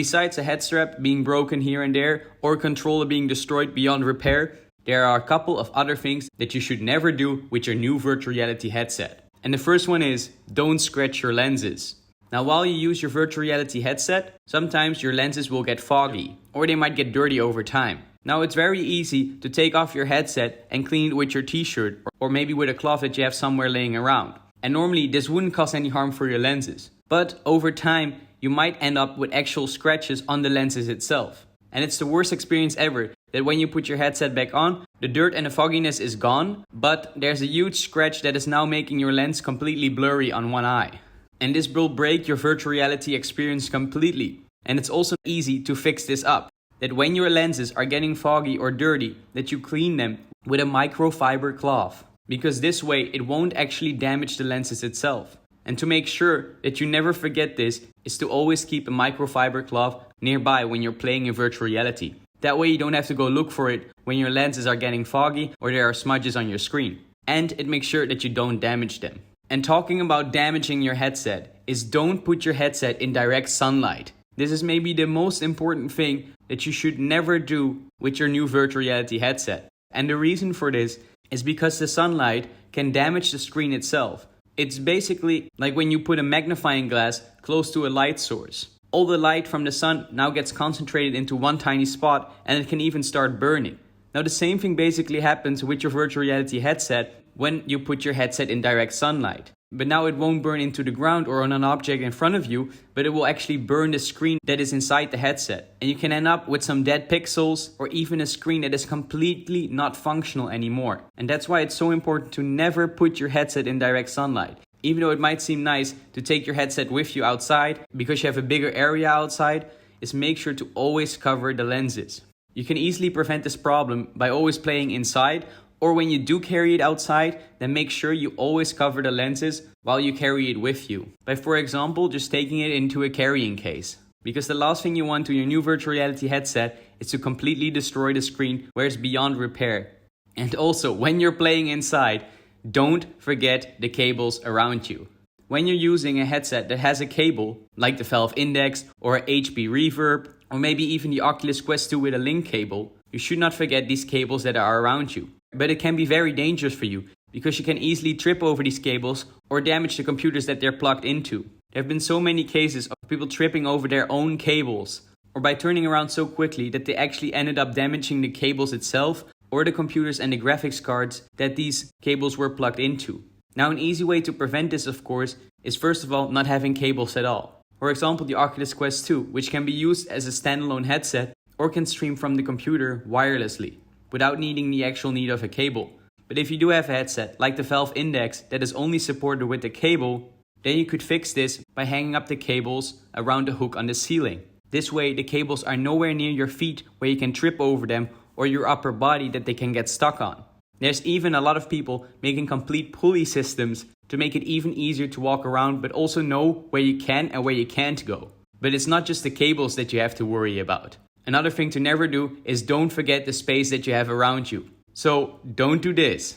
Besides a head strap being broken here and there or a controller being destroyed beyond repair, there are a couple of other things that you should never do with your new virtual reality headset. And the first one is, don't scratch your lenses. Now, while you use your virtual reality headset, sometimes your lenses will get foggy or they might get dirty over time. Now, it's very easy to take off your headset and clean it with your t-shirt or maybe with a cloth that you have somewhere laying around. And normally this wouldn't cause any harm for your lenses. But over time, you might end up with actual scratches on the lenses itself. And it's the worst experience ever that when you put your headset back on, the dirt and the fogginess is gone, but there's a huge scratch that is now making your lens completely blurry on one eye. And this will break your virtual reality experience completely. And it's also easy to fix this up. That when your lenses are getting foggy or dirty, that you clean them with a microfiber cloth. Because this way it won't actually damage the lenses itself. And to make sure that you never forget this is to always keep a microfiber cloth nearby when you're playing in virtual reality. That way you don't have to go look for it when your lenses are getting foggy or there are smudges on your screen. And it makes sure that you don't damage them. And talking about damaging your headset is don't put your headset in direct sunlight. This is maybe the most important thing that you should never do with your new virtual reality headset. And the reason for this is because the sunlight can damage the screen itself. It's basically like when you put a magnifying glass close to a light source. All the light from the sun now gets concentrated into one tiny spot and it can even start burning. Now the same thing basically happens with your virtual reality headset when you put your headset in direct sunlight. But now it won't burn into the ground or on an object in front of you, but it will actually burn the screen that is inside the headset. And you can end up with some dead pixels or even a screen that is completely not functional anymore. And that's why it's so important to never put your headset in direct sunlight. Even though it might seem nice to take your headset with you outside because you have a bigger area outside, is make sure to always cover the lenses. You can easily prevent this problem by always playing inside, or when you do carry it outside, then make sure you always cover the lenses while you carry it with you. By, for example, just taking it into a carrying case. Because the last thing you want to your new virtual reality headset is to completely destroy the screen where it's beyond repair. And also, when you're playing inside, don't forget the cables around you. When you're using a headset that has a cable, like the Valve Index or a HP Reverb, or maybe even the Oculus Quest 2 with a link cable, you should not forget these cables that are around you. But it can be very dangerous for you because you can easily trip over these cables or damage the computers that they're plugged into. There have been so many cases of people tripping over their own cables or by turning around so quickly that they actually ended up damaging the cables itself or the computers and the graphics cards that these cables were plugged into. Now, an easy way to prevent this, of course, is first of all not having cables at all. For example, the Oculus Quest 2, which can be used as a standalone headset or can stream from the computer wirelessly, without needing the actual need of a cable. But if you do have a headset like the Valve Index that is only supported with a cable, then you could fix this by hanging up the cables around the hook on the ceiling. This way the cables are nowhere near your feet where you can trip over them or your upper body that they can get stuck on. There's even a lot of people making complete pulley systems to make it even easier to walk around but also know where you can and where you can't go. But it's not just the cables that you have to worry about. Another thing to never do is don't forget the space that you have around you. So don't do this.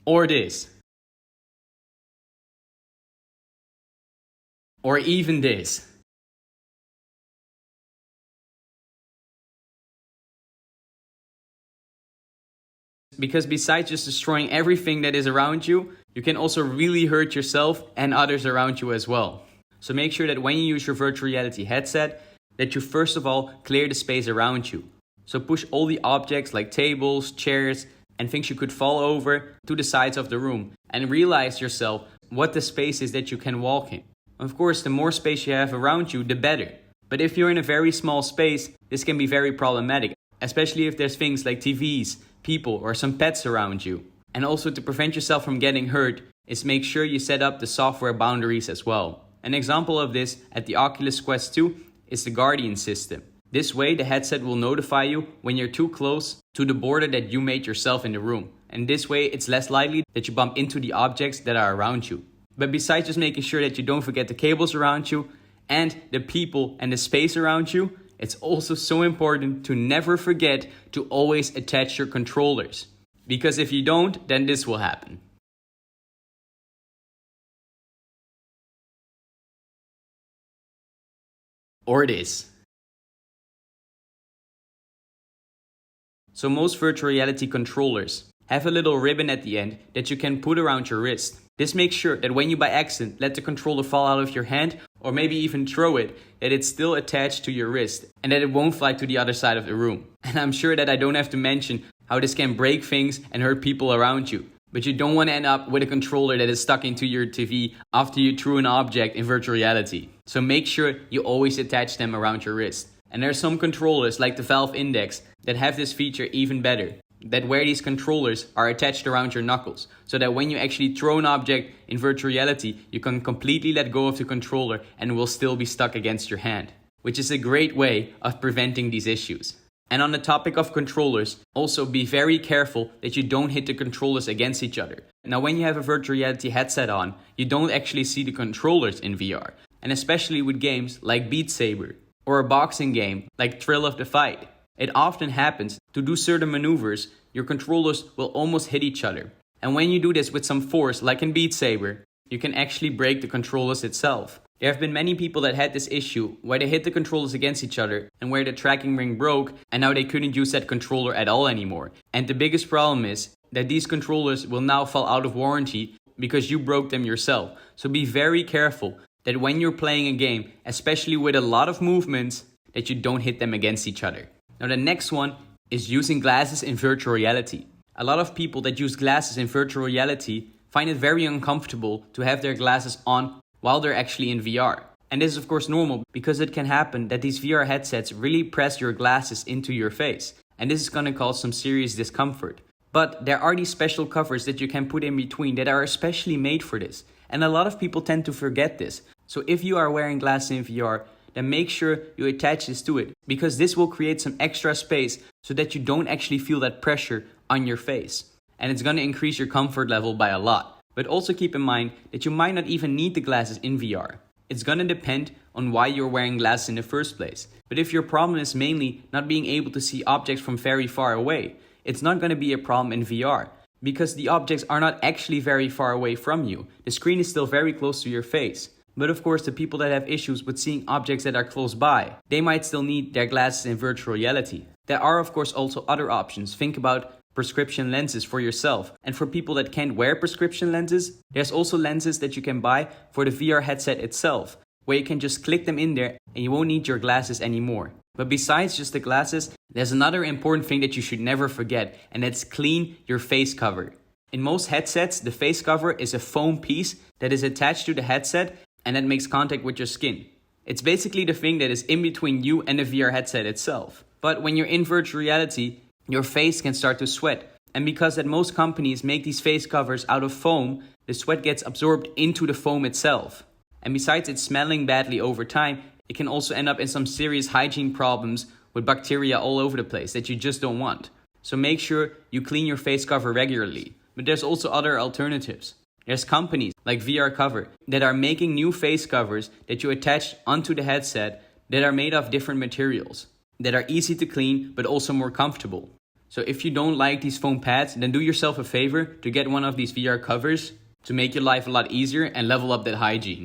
Or this. Or even this. Because besides just destroying everything that is around you, you can also really hurt yourself and others around you as well. So make sure that when you use your virtual reality headset, that you first of all clear the space around you. So push all the objects like tables, chairs, and things you could fall over to the sides of the room and realize yourself what the space is that you can walk in. Of course, the more space you have around you, the better. But if you're in a very small space, this can be very problematic, especially if there's things like TVs, people, or some pets around you. And also to prevent yourself from getting hurt is make sure you set up the software boundaries as well. An example of this at the Oculus Quest 2 is the Guardian system. This way the headset will notify you when you're too close to the border that you made yourself in the room. And this way it's less likely that you bump into the objects that are around you. But besides just making sure that you don't forget the cables around you and the people and the space around you, it's also so important to never forget to always attach your controllers. Because if you don't, then this will happen. or it is. So most virtual reality controllers have a little ribbon at the end that you can put around your wrist. This makes sure that when you by accident let the controller fall out of your hand, or maybe even throw it, that it's still attached to your wrist and that it won't fly to the other side of the room. And I'm sure that I don't have to mention how this can break things and hurt people around you. But you don't want to end up with a controller that is stuck into your TV after you threw an object in virtual reality. So make sure you always attach them around your wrist. And there are some controllers like the Valve Index that have this feature even better. That where these controllers are attached around your knuckles, so that when you actually throw an object in virtual reality, you can completely let go of the controller and it will still be stuck against your hand, which is a great way of preventing these issues. And on the topic of controllers, also be very careful that you don't hit the controllers against each other. Now when you have a virtual reality headset on, you don't actually see the controllers in VR, and especially with games like Beat Saber or a boxing game like Thrill of the Fight. It often happens to do certain maneuvers, your controllers will almost hit each other. And when you do this with some force, like in Beat Saber, you can actually break the controllers itself. There have been many people that had this issue where they hit the controllers against each other and where the tracking ring broke and now they couldn't use that controller at all anymore. And the biggest problem is that these controllers will now fall out of warranty because you broke them yourself. So be very careful that when you're playing a game, especially with a lot of movements, that you don't hit them against each other. Now the next one is using glasses in virtual reality. A lot of people that use glasses in virtual reality find it very uncomfortable to have their glasses on while they're actually in VR. And this is of course normal because it can happen that these VR headsets really press your glasses into your face. And this is going to cause some serious discomfort. But there are these special covers that you can put in between that are especially made for this. And a lot of people tend to forget this. So if you are wearing glasses in VR, then make sure you attach this to it, because this will create some extra space so that you don't actually feel that pressure on your face. And it's going to increase your comfort level by a lot. But also keep in mind that you might not even need the glasses in VR. It's going to depend on why you're wearing glasses in the first place. But if your problem is mainly not being able to see objects from very far away, it's not going to be a problem in VR, because the objects are not actually very far away from you. The screen is still very close to your face. But of course, the people that have issues with seeing objects that are close by, they might still need their glasses in virtual reality. There are of course also other options. Think about prescription lenses for yourself. And for people that can't wear prescription lenses, there's also lenses that you can buy for the VR headset itself, where you can just click them in there and you won't need your glasses anymore. But besides just the glasses, there's another important thing that you should never forget, and that's clean your face cover. In most headsets, the face cover is a foam piece that is attached to the headset and that makes contact with your skin. It's basically the thing that is in between you and the VR headset itself. But when you're in virtual reality, your face can start to sweat. And because that most companies make these face covers out of foam, the sweat gets absorbed into the foam itself. And besides it smelling badly over time, it can also end up in some serious hygiene problems with bacteria all over the place that you just don't want. So make sure you clean your face cover regularly. But there's also other alternatives. There's companies like VR Cover that are making new face covers that you attach onto the headset that are made of different materials, that are easy to clean but also more comfortable. So if you don't like these foam pads, then do yourself a favor to get one of these VR covers to make your life a lot easier and level up that hygiene.